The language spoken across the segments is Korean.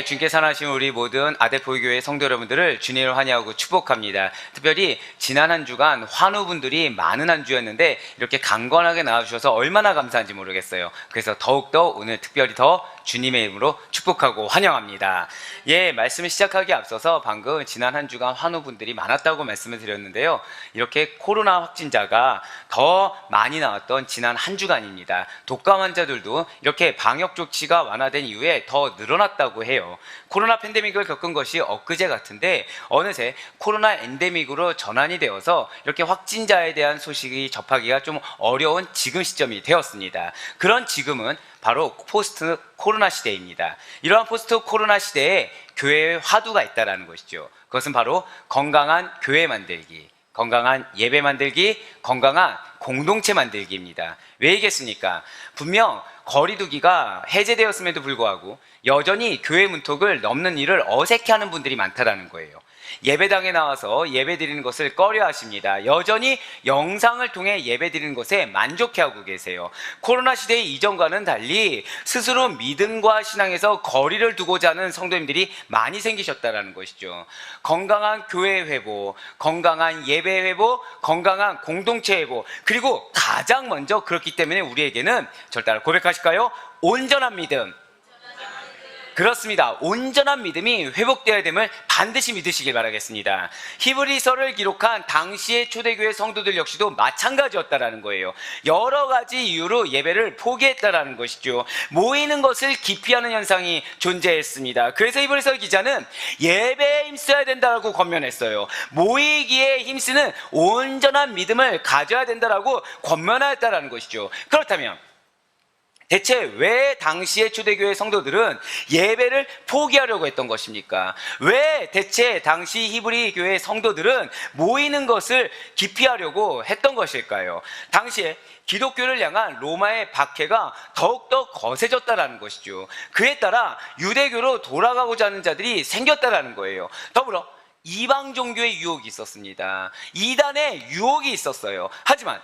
예, 주님께 사랑하신 우리 모든 아대포교회 성도 여러분들을 주님을 환영하고 축복합니다. 특별히 지난 한 주간 환우분들이 많은 한 주였는데 이렇게 강건하게 나와주셔서 얼마나 감사한지 모르겠어요. 그래서 더욱더 오늘 특별히 더 주님의 이름으로 축복하고 환영합니다. 예, 말씀을 시작하기에 앞서서 방금 지난 한 주간 환우분들이 많았다고 말씀을 드렸는데요. 이렇게 코로나 확진자가 더 많이 나왔던 지난 한 주간입니다. 독감 환자들도 이렇게 방역 조치가 완화된 이후에 더 늘어났다고 해요. 코로나 팬데믹을 겪은 것이 엊그제 같은데 어느새 코로나 엔데믹으로 전환이 되어서 이렇게 확진자에 대한 소식이 접하기가 좀 어려운 지금 시점이 되었습니다. 그런 지금은 바로 포스트 코로나 시대입니다. 이러한 포스트 코로나 시대에 교회의 화두가 있다는 것이죠. 그것은 바로 건강한 교회 만들기, 건강한 예배 만들기, 건강한 공동체 만들기입니다. 왜 이겠습니까? 분명 거리두기가 해제되었음에도 불구하고 여전히 교회 문턱을 넘는 일을 어색해하는 분들이 많다는 거예요. 예배당에 나와서 예배 드리는 것을 꺼려 하십니다. 여전히 영상을 통해 예배 드리는 것에 만족해하고 계세요. 코로나 시대의 이전과는 달리 스스로 믿음과 신앙에서 거리를 두고자 하는 성도님들이 많이 생기셨다는 것이죠. 건강한 교회 회복, 건강한 예배 회복, 건강한 공동체 회복, 그리고 가장 먼저 그렇기 때문에 우리에게는 저를 따라 고백하실까요? 온전한 믿음. 그렇습니다. 온전한 믿음이 회복되어야 됨을 반드시 믿으시길 바라겠습니다. 히브리서를 기록한 당시의 초대교회 성도들 역시도 마찬가지였다라는 거예요. 여러 가지 이유로 예배를 포기했다라는 것이죠. 모이는 것을 기피하는 현상이 존재했습니다. 그래서 히브리서 기자는 예배에 힘써야 된다고 권면했어요. 모이기에 힘쓰는 온전한 믿음을 가져야 된다라고 권면하였다라는 것이죠. 그렇다면 대체 왜 당시의 초대교회 성도들은 예배를 포기하려고 했던 것입니까? 왜 대체 당시 히브리 교회 성도들은 모이는 것을 기피하려고 했던 것일까요? 당시에 기독교를 향한 로마의 박해가 더욱더 거세졌다는 것이죠. 그에 따라 유대교로 돌아가고자 하는 자들이 생겼다는 거예요. 더불어 이방 종교의 유혹이 있었습니다. 이단의 유혹이 있었어요. 하지만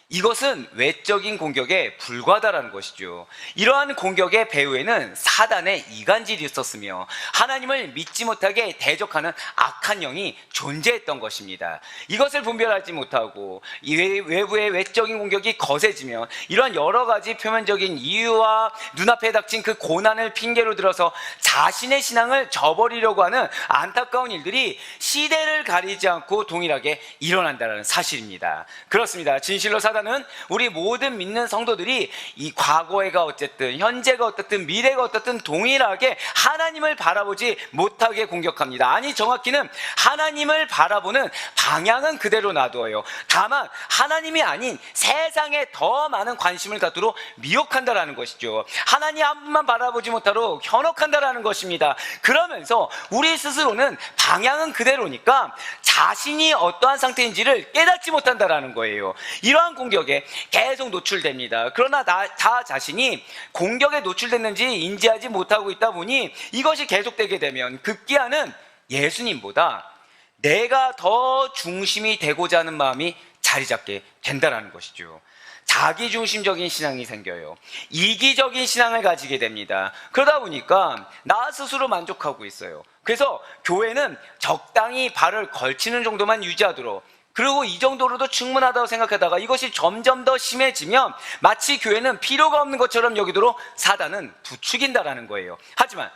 이것은 외적인 공격에 불과하다는 것이죠. 이러한 공격의 배후에는 사단의 이간질이 있었으며 하나님을 믿지 못하게 대적하는 악한 영이 존재했던 것입니다. 이것을 분별하지 못하고 이 외부의 외적인 공격이 거세지면 이러한 여러 가지 표면적인 이유와 눈앞에 닥친 그 고난을 핑계로 들어서 자신의 신앙을 저버리려고 하는 안타까운 일들이 시대를 가리지 않고 동일하게 일어난다는 사실입니다. 그렇습니다. 진실로 사단은 우리 모든 믿는 성도들이 이 과거가 어쨌든 현재가 어떻든 미래가 어떻든 동일하게 하나님을 바라보지 못하게 공격합니다. 아니 정확히는 하나님을 바라보는 방향은 그대로 놔두어요. 다만 하나님이 아닌 세상에 더 많은 관심을 갖도록 미혹한다라는 것이죠. 하나님 한 분만 바라보지 못하도록 현혹한다라는 것입니다. 그러면서 우리 스스로는 방향은 그대로니까 자신이 어떠한 상태인지를 깨닫지 못한다라는 거예요. 이러한 공격에 계속 노출됩니다. 그러나 자 자신이 공격에 노출됐는지 인지하지 못하고 있다 보니 이것이 계속되게 되면 급기야는 예수님보다 내가 더 중심이 되고자 하는 마음이 자리 잡게 된다는 것이죠. 자기중심적인 신앙이 생겨요. 이기적인 신앙을 가지게 됩니다. 그러다 보니까 나 스스로 만족하고 있어요. 그래서 교회는 적당히 발을 걸치는 정도만 유지하도록, 그리고 이 정도로도 충분하다고 생각하다가 이것이 점점 더 심해지면 마치 교회는 필요가 없는 것처럼 여기도록 사단은 부추긴다라는 거예요. 하지만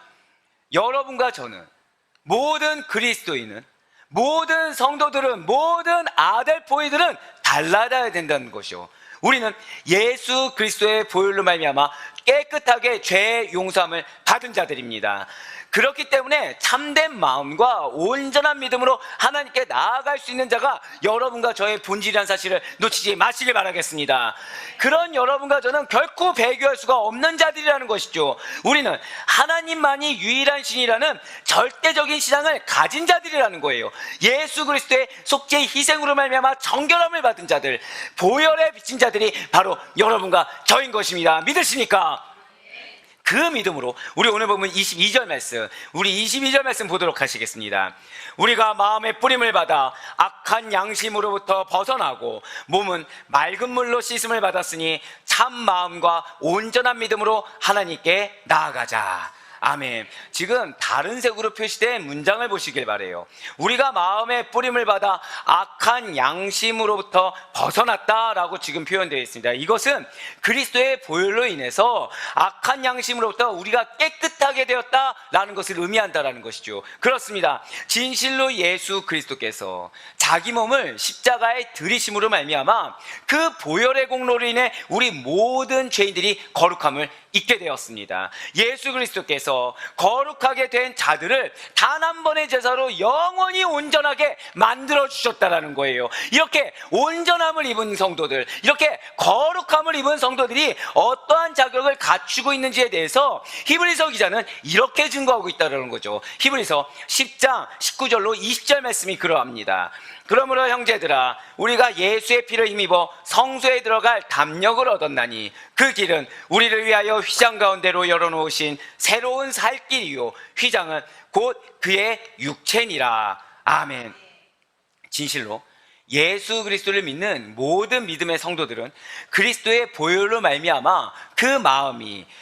여러분과 저는, 모든 그리스도인은, 모든 성도들은, 모든 아델포이들은 달라져야 된다는 것이요. 우리는 예수 그리스도의 보혈로 말미암아 깨끗하게 죄의 용서함을 받은 자들입니다. 그렇기 때문에 참된 마음과 온전한 믿음으로 하나님께 나아갈 수 있는 자가 여러분과 저의 본질이라는 사실을 놓치지 마시길 바라겠습니다. 그런 여러분과 저는 결코 배교할 수가 없는 자들이라는 것이죠. 우리는 하나님만이 유일한 신이라는 절대적인 신앙을 가진 자들이라는 거예요. 예수 그리스도의 속죄의 희생으로 말미암아 정결함을 받은 자들, 보혈에 비친 자들이 바로 여러분과 저인 것입니다. 믿으십니까? 그 믿음으로 우리 오늘 보면 22절 말씀, 우리 22절 말씀 보도록 하시겠습니다. 우리가 마음의 뿌림을 받아 악한 양심으로부터 벗어나고 몸은 맑은 물로 씻음을 받았으니 참 마음과 온전한 믿음으로 하나님께 나아가자. 아멘. 지금 다른 색으로 표시된 문장을 보시길 바래요. 우리가 마음의 뿌림을 받아 악한 양심으로부터 벗어났다라고 지금 표현되어 있습니다. 이것은 그리스도의 보혈로 인해서 악한 양심으로부터 우리가 깨끗하게 되었다라는 것을 의미한다라는 것이죠. 그렇습니다. 진실로 예수 그리스도께서 자기 몸을 십자가에 들이심으로 말미암아 그 보혈의 공로로 인해 우리 모든 죄인들이 거룩함을 잊게 되었습니다. 예수 그리스도께서 거룩하게 된 자들을 단 한 번의 제사로 영원히 온전하게 만들어 주셨다라는 거예요. 이렇게 온전함을 입은 성도들, 이렇게 거룩함을 입은 성도들이 어떠한 자격을 갖추고 있는지에 대해서 히브리서 기자는 이렇게 증거하고 있다는 거죠. 히브리서 10장 19절로 20절 말씀이 그러합니다. 그러므로 형제들아, 우리가 예수의 피를 힘입어 성소에 들어갈 담력을 얻었나니 그 길은 우리를 위하여 휘장 가운데로 열어놓으신 새로운 살 길이요, 휘장은 곧 그의 육체니라. 아멘. 진실로 예수 그리스도를 믿는 모든 믿음의 성도들은 그리스도의 보혈로 말미암아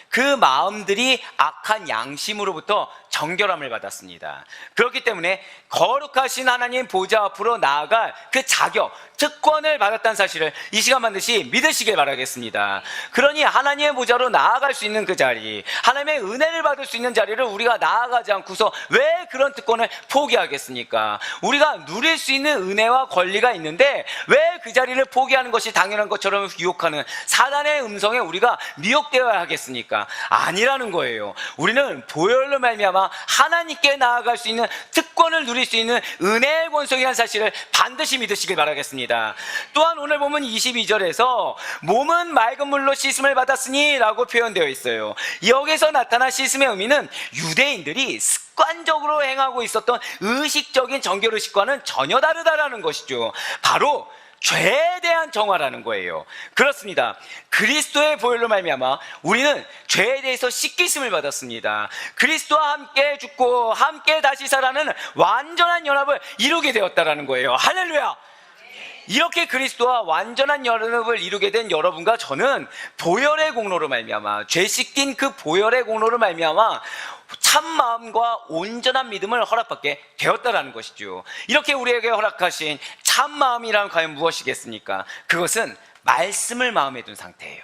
그 마음들이 악한 양심으로부터 정결함을 받았습니다. 그렇기 때문에 거룩하신 하나님 보좌 앞으로 나아갈 그 자격, 특권을 받았다는 사실을 이 시간 반드시 믿으시길 바라겠습니다. 그러니 하나님의 보좌로 나아갈 수 있는 그 자리, 하나님의 은혜를 받을 수 있는 자리를 우리가 나아가지 않고서 왜 그런 특권을 포기하겠습니까? 우리가 누릴 수 있는 은혜와 권리가 있는데 왜 그 자리를 포기하는 것이 당연한 것처럼 유혹하는 사단의 음성에 우리가 미혹되어야 하겠습니까? 아니라는 거예요. 우리는 보혈로 말미암아 하나님께 나아갈 수 있는 특권을 누릴 수 있는 은혜의 권속이라는 사실을 반드시 믿으시길 바라겠습니다. 또한 오늘 보면 22절에서 몸은 맑은 물로 씻음을 받았으니 라고 표현되어 있어요. 여기서 나타난 씻음의 의미는 유대인들이 습관적으로 행하고 있었던 의식적인 정결의식과는 전혀 다르다라는 것이죠. 바로 죄에 대한 정화라는 거예요. 그렇습니다. 그리스도의 보혈로 말미암아 우리는 죄에 대해서 씻기심을 받았습니다. 그리스도와 함께 죽고 함께 다시 살아는 완전한 연합을 이루게 되었다라는 거예요. 할렐루야! 이렇게 그리스도와 완전한 연합을 이루게 된 여러분과 저는 보혈의 공로로 말미암아, 죄 씻긴 그 보혈의 공로로 말미암아 참 마음과 온전한 믿음을 허락받게 되었다라는 것이죠. 이렇게 우리에게 허락하신 참 마음이란 과연 무엇이겠습니까? 그것은 말씀을 마음에 둔 상태예요.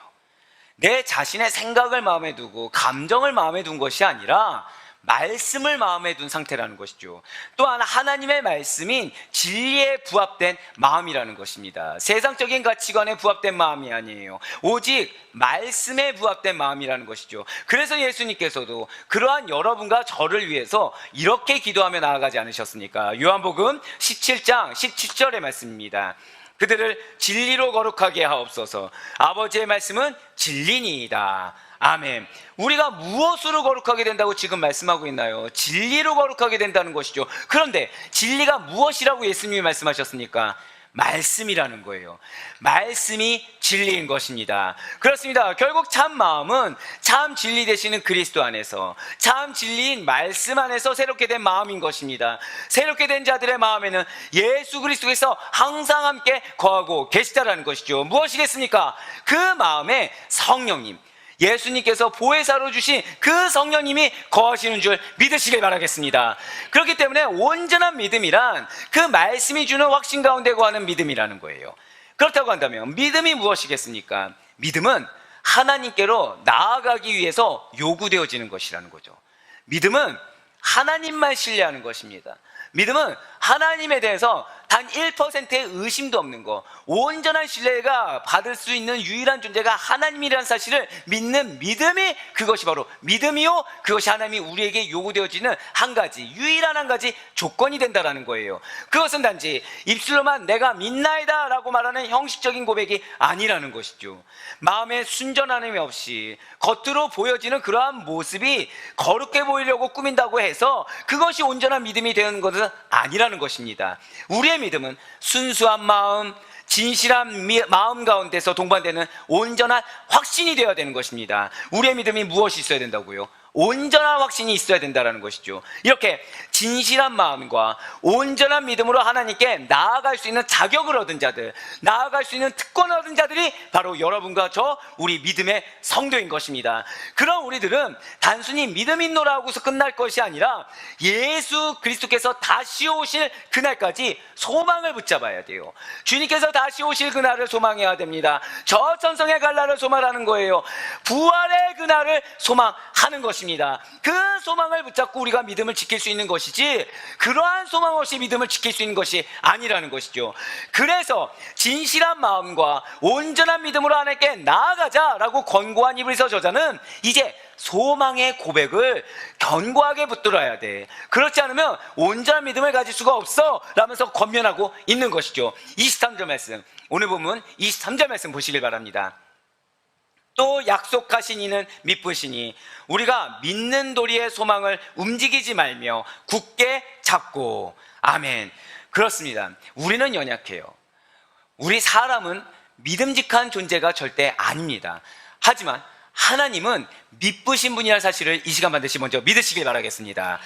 내 자신의 생각을 마음에 두고 감정을 마음에 둔 것이 아니라 말씀을 마음에 둔 상태라는 것이죠. 또한 하나님의 말씀인 진리에 부합된 마음이라는 것입니다. 세상적인 가치관에 부합된 마음이 아니에요. 오직 말씀에 부합된 마음이라는 것이죠. 그래서 예수님께서도 그러한 여러분과 저를 위해서 이렇게 기도하며 나아가지 않으셨습니까? 요한복음 17장 17절의 말씀입니다. 그들을 진리로 거룩하게 하옵소서. 아버지의 말씀은 진리니이다. 아멘. 우리가 무엇으로 거룩하게 된다고 지금 말씀하고 있나요? 진리로 거룩하게 된다는 것이죠. 그런데 진리가 무엇이라고 예수님이 말씀하셨습니까? 말씀이라는 거예요. 말씀이 진리인 것입니다. 그렇습니다. 결국 참 마음은 참 진리 되시는 그리스도 안에서, 참 진리인 말씀 안에서 새롭게 된 마음인 것입니다. 새롭게 된 자들의 마음에는 예수 그리스도께서 항상 함께 거하고 계시다라는 것이죠. 무엇이겠습니까? 그 마음에 성령님, 예수님께서 보혜사로 주신 그 성령님이 거하시는 줄 믿으시길 바라겠습니다. 그렇기 때문에 온전한 믿음이란 그 말씀이 주는 확신 가운데 거하는 믿음이라는 거예요. 그렇다고 한다면 믿음이 무엇이겠습니까? 믿음은 하나님께로 나아가기 위해서 요구되어지는 것이라는 거죠. 믿음은 하나님만 신뢰하는 것입니다. 믿음은 하나님에 대해서 단 1%의 의심도 없는 것, 온전한 신뢰가 받을 수 있는 유일한 존재가 하나님이라는 사실을 믿는 믿음이, 그것이 바로 믿음이요, 그것이 하나님이 우리에게 요구되어지는 한 가지, 유일한 한 가지 조건이 된다는 거예요. 그것은 단지 입술로만 내가 믿나이다 라고 말하는 형식적인 고백이 아니라는 것이죠. 마음에 순전함이 없이 겉으로 보여지는 그러한 모습이 거룩해 보이려고 꾸민다고 해서 그것이 온전한 믿음이 되는 것은 아니라는 것입니다. 우리의 믿음은 순수한 마음, 진실한 마음 가운데서 동반되는 온전한 확신이 되어야 되는 것입니다. 우리의 믿음이 무엇이 있어야 된다고요? 온전한 확신이 있어야 된다는 것이죠. 이렇게 진실한 마음과 온전한 믿음으로 하나님께 나아갈 수 있는 자격을 얻은 자들, 나아갈 수 있는 특권을 얻은 자들이 바로 여러분과 저 우리 믿음의 성도인 것입니다. 그럼 우리들은 단순히 믿음 있노라 하고서 끝날 것이 아니라 예수 그리스도께서 다시 오실 그날까지 소망을 붙잡아야 돼요. 주님께서 다시 오실 그날을 소망해야 됩니다. 저 천성의 갈 날을 소망하는 거예요. 부활의 그날을 소망하는 것입니다. 그 소망을 붙잡고 우리가 믿음을 지킬 수 있는 것이지, 그러한 소망 없이 믿음을 지킬 수 있는 것이 아니라는 것이죠. 그래서 진실한 마음과 온전한 믿음으로 하나님께 나아가자라고 권고한 이브리서 저자는 이제 소망의 고백을 견고하게 붙들어야 돼. 그렇지 않으면 온전한 믿음을 가질 수가 없어 라면서 권면하고 있는 것이죠. 23절 말씀, 오늘 본문 23절 말씀 보시길 바랍니다. 또 약속하신 이는 미쁘시니 우리가 믿는 도리의 소망을 움직이지 말며 굳게 잡고. 아멘. 그렇습니다. 우리는 연약해요. 우리 사람은 믿음직한 존재가 절대 아닙니다. 하지만 하나님은 미쁘신 분이라는 사실을 이 시간 반드시 먼저 믿으시길 바라겠습니다.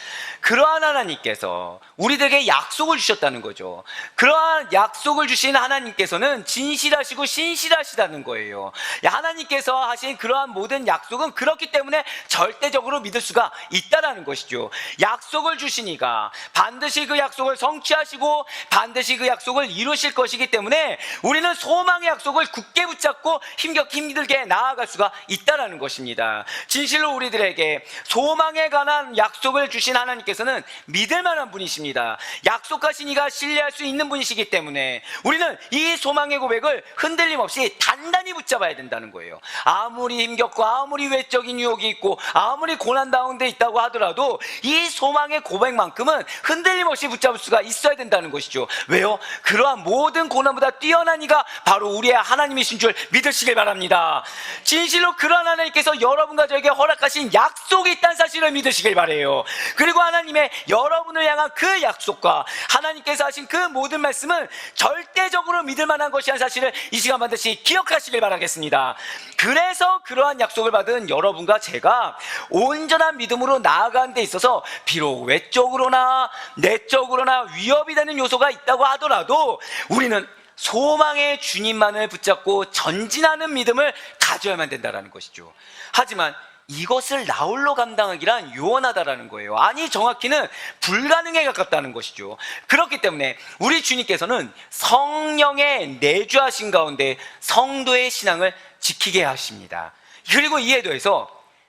그러한 하나님께서 우리들에게 약속을 주셨다는 거죠. 그러한 약속을 주신 하나님께서는 진실하시고 신실하시다는 거예요. 하나님께서 하신 그러한 모든 약속은 그렇기 때문에 절대적으로 믿을 수가 있다는 것이죠. 약속을 주시니까 반드시 그 약속을 성취하시고 반드시 그 약속을 이루실 것이기 때문에 우리는 소망의 약속을 굳게 붙잡고 힘들게 나아갈 수가 있다는 것입니다. 진실로 우리들에게 소망에 관한 약속을 주신 하나님께서는 믿을 만한 분이십니다. 약속하신 이가 신뢰할 수 있는 분이시기 때문에 우리는 이 소망의 고백을 흔들림 없이 단단히 붙잡아야 된다는 거예요. 아무리 힘겹고 아무리 외적인 유혹이 있고 아무리 고난 가운데 있다고 하더라도 이 소망의 고백만큼은 흔들림 없이 붙잡을 수가 있어야 된다는 것이죠. 왜요? 그러한 모든 고난보다 뛰어난 이가 바로 우리의 하나님이신 줄 믿으시길 바랍니다. 진실로 그러한 하나님께서 여러분과 저에게 허락하신 약속이 있다는 사실을 믿으시길 바라요. 그리고 하나님의 여러분을 향한 그 약속과 하나님께서 하신 그 모든 말씀은 절대적으로 믿을 만한 것이라는 사실을 이 시간 반드시 기억하시길 바라겠습니다. 그래서 그러한 약속을 받은 여러분과 제가 온전한 믿음으로 나아가는 데 있어서 비록 외적으로나 내적으로나 위협이 되는 요소가 있다고 하더라도 우리는 소망의 주님만을 붙잡고 전진하는 믿음을 가져야만 된다는 것이죠. 하지만 이것을 나홀로 감당하기란 요원하다라는 거예요. 아니, 정확히는 불가능에 가깝다는 것이죠. 그렇기 때문에 우리 주님께서는 성령의 내주하신 가운데 성도의 신앙을 지키게 하십니다. 그리고 이에 더해서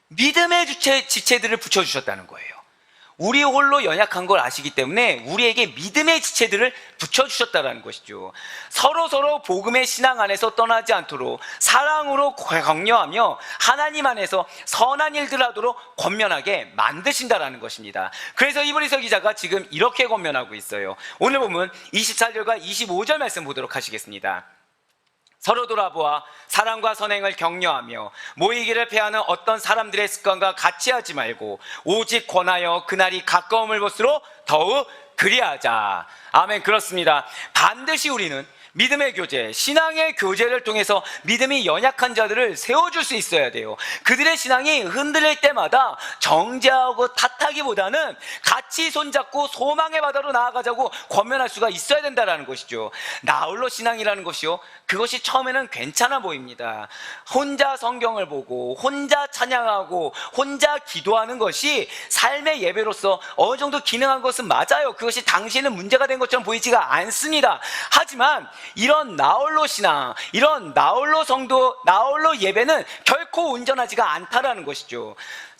믿음의 지체들을 붙여주셨다는 거예요. 우리 홀로 연약한 걸 아시기 때문에 우리에게 믿음의 지체들을 붙여주셨다는 것이죠. 서로 복음의 신앙 안에서 떠나지 않도록 사랑으로 격려하며 하나님 안에서 선한 일들 하도록 권면하게 만드신다는 것입니다. 그래서 이브리서 기자가 지금 이렇게 권면하고 있어요. 오늘 보면 24절과 25절 말씀 보도록 하시겠습니다. 서로 돌아보아 사랑과 선행을 격려하며 모이기를 패하는 어떤 사람들의 습관과 같이 하지 말고 오직 권하여 그날이 가까움을 볼수록 더욱 그리하자. 아멘. 그렇습니다. 반드시 우리는 믿음의 교제, 신앙의 교제를 통해서 믿음이 연약한 자들을 세워줄 수 있어야 돼요. 그들의 신앙이 흔들릴 때마다 정죄하고 탓하기보다는 같이 손잡고 소망의 바다로 나아가자고 권면할 수가 있어야 된다는 것이죠. 나홀로 신앙이라는 것이요, 그것이 처음에는 괜찮아 보입니다. 혼자 성경을 보고 혼자 찬양하고 혼자 기도하는 것이 삶의 예배로서 어느 정도 기능한 것은 맞아요. 그것이 당시에는 문제가 된 것처럼 보이지가 않습니다. 하지만 이런 나홀로 신앙, 이런 나홀로 성도, 나홀로 예배는 결코 온전하지가 않다라는 것이죠.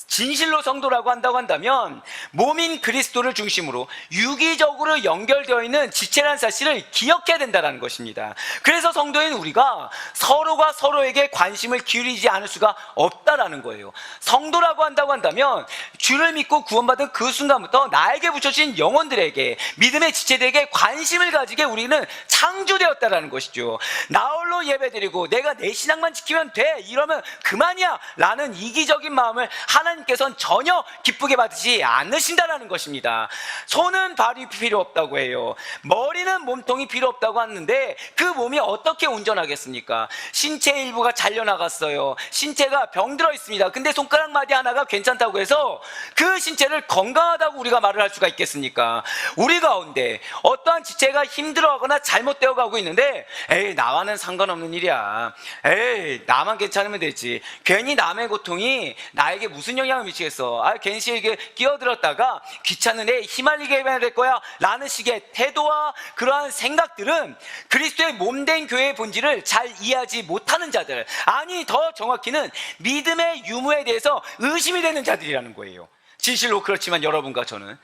진실로 성도라고 한다고 한다면 몸인 그리스도를 중심으로 유기적으로 연결되어 있는 지체라는 사실을 기억해야 된다는 것입니다. 그래서 성도인 우리가 서로가 서로에게 관심을 기울이지 않을 수가 없다라는 거예요. 성도라고 한다고 한다면 주를 믿고 구원받은 그 순간부터 나에게 붙여진 영혼들에게, 믿음의 지체들에게 관심을 가지게 우리는 창조되었다라는 것이죠. 나홀로 예배드리고 내가 내 신앙만 지키면 돼, 이러면 그 그만이야 라는 이기적인 마음을 하나님께서는 전혀 기쁘게 받으시 않으신다라는 것입니다. 손은 발이 필요 없다고 해요. 머리는 몸통이 필요 없다고 하는데 그 몸이 어떻게 온전하겠습니까? 신체 일부가 잘려나갔어요. 신체가 병들어 있습니다. 근데 손가락 마디 하나가 괜찮다고 해서 그 신체를 건강하다고 우리가 말을 할 수가 있겠습니까? 우리 가운데 어떠한 지체가 힘들어하거나 잘못되어 가고 있는데 에이 나와는 상관없는 일이야, 에이 나만 괜찮으면 되지, 괜히 남의 고통이 나에게 무슨 영향을 미치겠어, 괜히 이게 끼어들었다가 귀찮은 애 휘말리게 해야 될 거야 라는 식의 태도와 그러한 생각들은 그리스도의 몸된 교회의 본질을 잘 이해하지 못하는 자들, 아니 더 정확히는 믿음의 유무에 대해서 의심이 되는 자들이라는 거예요. 진실로 그렇지만 여러분과 저는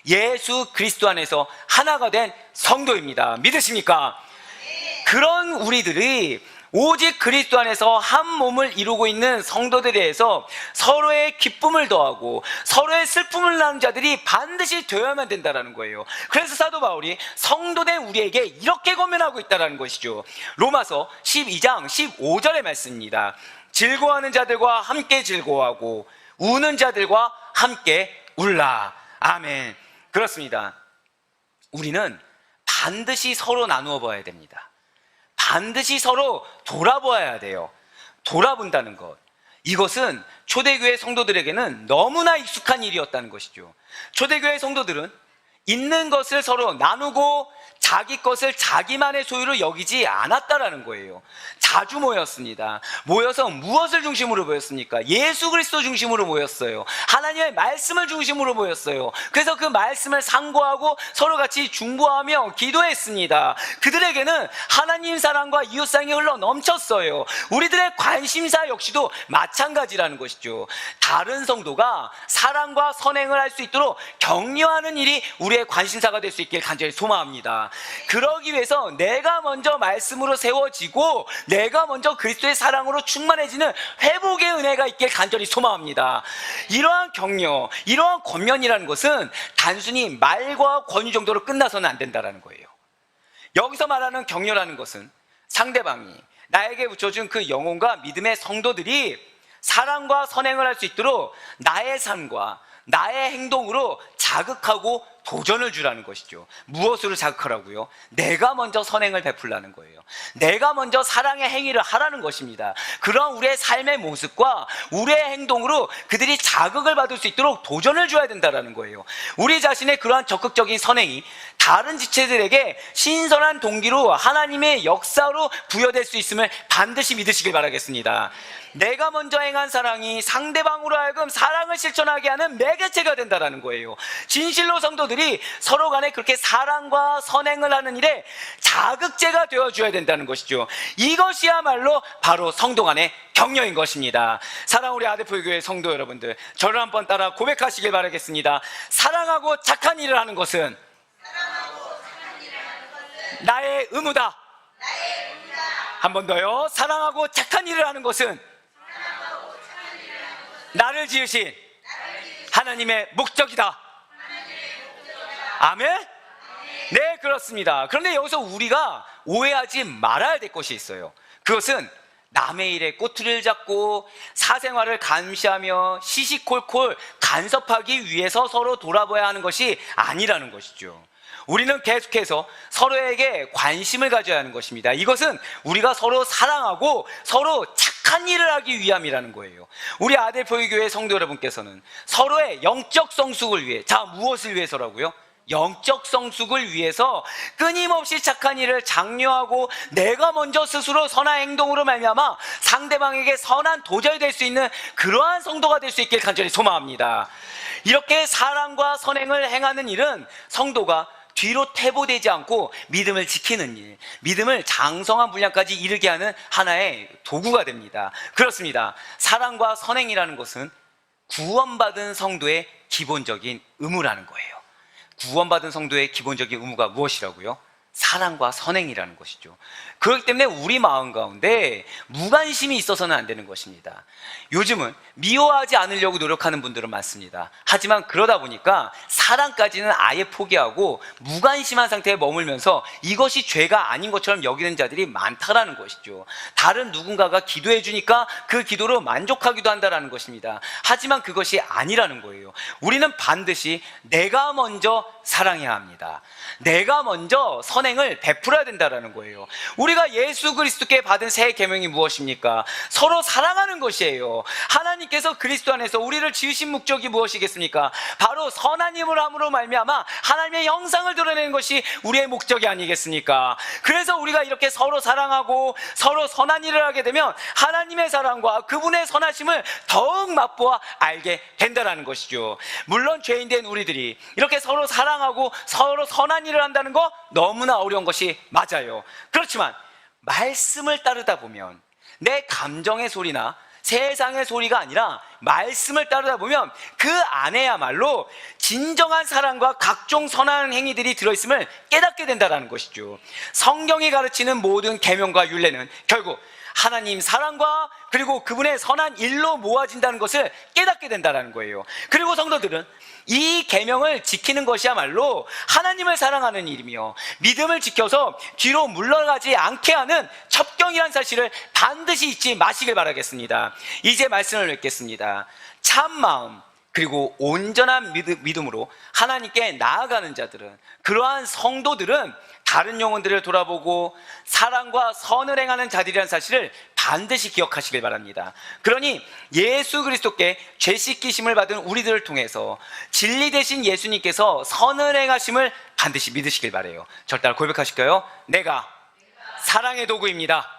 예수 그리스도 안에서 하나가 된 성도입니다. 믿으십니까? 그런 우리들이 오직 그리스도 안에서 한 몸을 이루고 있는 성도들에 대해서 서로의 기쁨을 더하고 서로의 슬픔을 나누는 자들이 반드시 되어야만 된다는 거예요. 그래서 사도 바울이 성도된 우리에게 이렇게 권면하고 있다는 것이죠. 로마서 12장 15절의 말씀입니다. 즐거워하는 자들과 함께 즐거워하고 우는 자들과 함께 울라. 아멘. 그렇습니다. 우리는 반드시 서로 나누어 봐야 됩니다. 반드시 서로 돌아보아야 돼요. 돌아본다는 것, 이것은 초대교회 성도들에게는 너무나 익숙한 일이었다는 것이죠. 초대교회 성도들은 있는 것을 서로 나누고 자기 것을 자기만의 소유로 여기지 않았다라는 거예요. 자주 모였습니다. 모여서 무엇을 중심으로 모였습니까? 예수 그리스도 중심으로 모였어요. 하나님의 말씀을 중심으로 모였어요. 그래서 그 말씀을 상고하고 서로 같이 중보하며 기도했습니다. 그들에게는 하나님 사랑과 이웃 사랑이 흘러 넘쳤어요. 우리들의 관심사 역시도 마찬가지라는 것이죠. 다른 성도가 사랑과 선행을 할 수 있도록 격려하는 일이 우리의 관심사가 될 수 있길 간절히 소망합니다. 그러기 위해서 내가 먼저 말씀으로 세워지고 내가 먼저 그리스도의 사랑으로 충만해지는 회복의 은혜가 있길 간절히 소망합니다. 이러한 격려, 이러한 권면이라는 것은 단순히 말과 권유 정도로 끝나서는 안 된다는 거예요. 여기서 말하는 격려라는 것은 상대방이 나에게 붙여준 그 영혼과 믿음의 성도들이 사랑과 선행을 할 수 있도록 나의 삶과 나의 행동으로 자극하고 도전을 주라는 것이죠. 무엇으로 자극하라고요? 내가 먼저 선행을 베풀라는 거예요. 내가 먼저 사랑의 행위를 하라는 것입니다. 그런 우리의 삶의 모습과 우리의 행동으로 그들이 자극을 받을 수 있도록 도전을 줘야 된다는 거예요. 우리 자신의 그러한 적극적인 선행이 다른 지체들에게 신선한 동기로 하나님의 역사로 부여될 수 있음을 반드시 믿으시길 바라겠습니다. 내가 먼저 행한 사랑이 상대방으로 하여금 사랑을 실천하게 하는 매개체가 된다는 거예요. 진실로 성도들이 서로 간에 그렇게 사랑과 선행을 하는 일에 자극제가 되어줘야 된다는 것이죠. 이것이야말로 바로 성도 간의 격려인 것입니다. 사랑 우리 아대포교회 성도 여러분들, 저를 한번 따라 고백하시길 바라겠습니다. 사랑하고 착한 일을 하는 것은 나의 의무다. 한 번 더요. 사랑하고 착한 일을 하는 것은 나를 지으신 하나님의 목적이다. 아멘? 네, 그렇습니다. 그런데 여기서 우리가 오해하지 말아야 될 것이 있어요. 그것은 남의 일에 꼬투리를 잡고 사생활을 감시하며 시시콜콜 간섭하기 위해서 서로 돌아봐야 하는 것이 아니라는 것이죠. 우리는 계속해서 서로에게 관심을 가져야 하는 것입니다. 이것은 우리가 서로 사랑하고 서로 착한 일을 하기 위함이라는 거예요. 우리 아델포이 교회 성도 여러분께서는 서로의 영적 성숙을 위해, 자, 무엇을 위해서라고요? 영적 성숙을 위해서 끊임없이 착한 일을 장려하고 내가 먼저 스스로 선한 행동으로 말미암아 상대방에게 선한 도전이 될 수 있는 그러한 성도가 될 수 있길 간절히 소망합니다. 이렇게 사랑과 선행을 행하는 일은 성도가 뒤로 퇴보되지 않고 믿음을 지키는 일, 믿음을 장성한 분량까지 이르게 하는 하나의 도구가 됩니다. 그렇습니다. 사랑과 선행이라는 것은 구원받은 성도의 기본적인 의무라는 거예요. 구원받은 성도의 기본적인 의무가 무엇이라고요? 사랑과 선행이라는 것이죠. 그렇기 때문에 우리 마음 가운데 무관심이 있어서는 안 되는 것입니다. 요즘은 미워하지 않으려고 노력하는 분들은 많습니다. 하지만 그러다 보니까 사랑까지는 아예 포기하고 무관심한 상태에 머물면서 이것이 죄가 아닌 것처럼 여기는 자들이 많다라는 것이죠. 다른 누군가가 기도해 주니까 그 기도로 만족하기도 한다라는 것입니다. 하지만 그것이 아니라는 거예요. 우리는 반드시 내가 먼저 사랑해야 합니다. 내가 먼저 선행을 베풀어야 된다라는 거예요. 우리가 예수 그리스도께 받은 새 계명이 무엇입니까? 서로 사랑하는 것이에요. 하나님께서 그리스도 안에서 우리를 지으신 목적이 무엇이겠습니까? 바로 선한 힘을 함으로 말미암아 하나님의 형상을 드러내는 것이 우리의 목적이 아니겠습니까? 그래서 우리가 이렇게 서로 사랑하고 서로 선한 일을 하게 되면 하나님의 사랑과 그분의 선하심을 더욱 맛보아 알게 된다는 것이죠. 물론 죄인된 우리들이 이렇게 서로 사랑하고 서로 선한 일을 한다는 거 너무나 어려운 것이 맞아요. 그렇지만 말씀을 따르다 보면 내 감정의 소리나 세상의 소리가 아니라 말씀을 따르다 보면 그 안에야말로 진정한 사랑과 각종 선한 행위들이 들어있음을 깨닫게 된다는 것이죠. 성경이 가르치는 모든 계명과 율례는 결국 하나님 사랑과 그리고 그분의 선한 일로 모아진다는 것을 깨닫게 된다는 거예요. 그리고 성도들은 이 계명을 지키는 것이야말로 하나님을 사랑하는 일이며 믿음을 지켜서 뒤로 물러가지 않게 하는 첩경이라는 사실을 반드시 잊지 마시길 바라겠습니다. 이제 말씀을 맺겠습니다. 참마음 그리고 온전한 믿음으로 하나님께 나아가는 자들은, 그러한 성도들은 다른 영혼들을 돌아보고 사랑과 선을 행하는 자들이라는 사실을 반드시 기억하시길 바랍니다. 그러니 예수 그리스도께 죄 씻기심을 받은 우리들을 통해서 진리 되신 예수님께서 선을 행하심을 반드시 믿으시길 바라요. 저를 따라 고백하실까요? 내가 사랑의 도구입니다.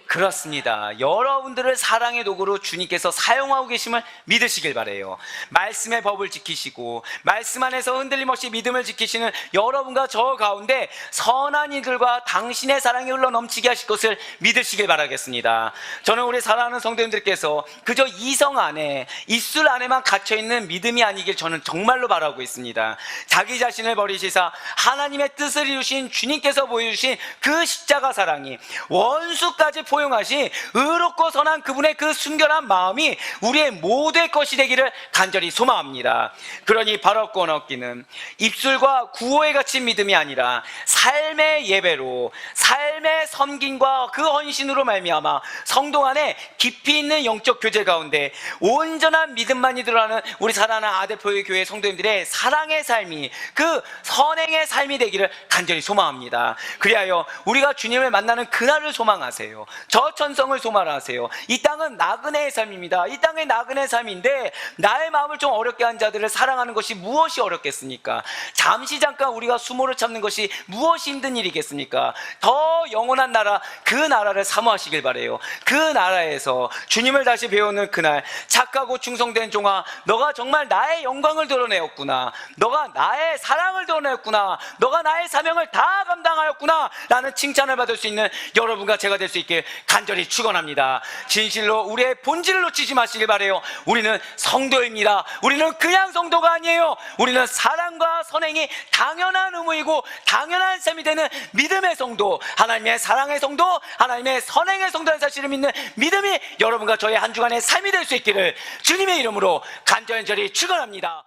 그렇습니다. 여러분들을 사랑의 도구로 주님께서 사용하고 계심을 믿으시길 바라요. 말씀의 법을 지키시고 말씀 안에서 흔들림 없이 믿음을 지키시는 여러분과 저 가운데 선한 이들과 당신의 사랑이 흘러 넘치게 하실 것을 믿으시길 바라겠습니다. 저는 우리 사랑하는 성도님들께서 그저 이성 안에, 입술 안에만 갇혀있는 믿음이 아니길 저는 정말로 바라고 있습니다. 자기 자신을 버리시사 하나님의 뜻을 이루신 주님께서 보여주신 그 십자가 사랑이 원수까지 포용하신 의롭고 선한 그분의 그 순결한 마음이 우리의 모두의 것이 되기를 간절히 소망합니다. 그러니 바로 얻기는 입술과 구호에 갇힌 믿음이 아니라 삶의 예배로, 삶의 섬김과 그 헌신으로 말미암아 성도 안에 깊이 있는 영적 교제 가운데 온전한 믿음만이 드러나는 우리 사랑하는 아대표의 교회 성도님들의 사랑의 삶이, 그 선행의 삶이 되기를 간절히 소망합니다. 그리하여 우리가 주님을 만나는 그날을 소망하세요. 저천성을 소망하세요. 이 땅은 나그네의 삶입니다. 이 땅의 나그네의 삶인데 나의 마음을 좀 어렵게 한 자들을 사랑하는 것이 무엇이 어렵겠습니까? 잠시 잠깐 우리가 수모를 참는 것이 무엇이 힘든 일이겠습니까? 더 영원한 나라, 그 나라를 사모하시길 바라요. 그 나라에서 주님을 다시 배우는 그날, 착하고 충성된 종아, 너가 정말 나의 영광을 드러내었구나, 너가 나의 사랑을 드러내었구나, 너가 나의 사명을 다 감당하였구나 라는 칭찬을 받을 수 있는 여러분과 제가 될 수 있길 간절히 축원합니다. 진실로 우리의 본질을 놓치지 마시길 바라요. 우리는 성도입니다. 우리는 그냥 성도가 아니에요. 우리는 사랑과 선행이 당연한 의무이고 당연한 셈이 되는 믿음의 성도, 하나님의 사랑의 성도, 하나님의 선행의 성도라는 사실을 믿는 믿음이 여러분과 저의 한 주간의 삶이 될 수 있기를 주님의 이름으로 간절히 축원합니다.